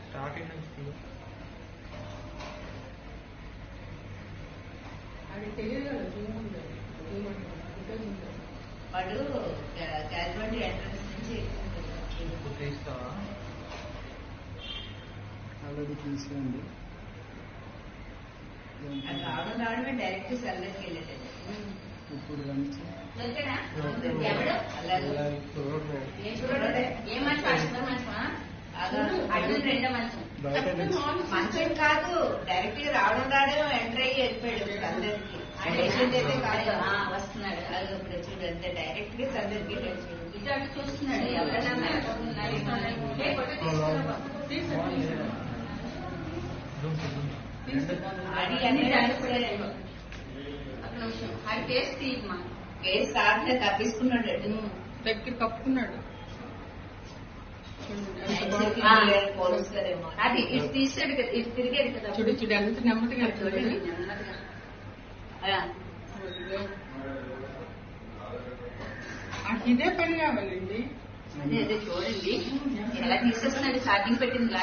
Starting అది తెలియదు కదా వాడు క్యాజువాలిటీ ఎంట్రన్స్ నుంచి తీస్తావా ఆల్రెడీ తీసుకోండి. రావడమే డైరెక్ట్ సెల్లర్కి వెళ్ళేటది. ఇప్పుడు లంచ్ మంచం కాదు, డైరెక్ట్ గా రావడం ఎంటర్ అయ్యి వెళ్ళిపోయాడు అందరికి. పేషెంట్ అయితే కాదు, వస్తున్నాడు. అది ఇప్పుడు చూడు అంతే డైరెక్ట్ గా అందరికి ఇటు చూస్తున్నాడు. ఎవరైనా అది కేసు తీయమ్మా. కేసు కాకుండా తప్పించుకున్నాడు, దగ్గర కప్పుకున్నాడు. పోలుస్తారేమో. అది ఇటు తీసాడు కదా, ఇటు తిరిగాడు కదా. చూడు చూడు ఎంత నెమ్మదిగా చూడండి ఇదే పని కావాలండి. అదే అదే చూడండి ఎలా తీసేస్తున్నాడు. ఛార్జింగ్ పెట్టింది.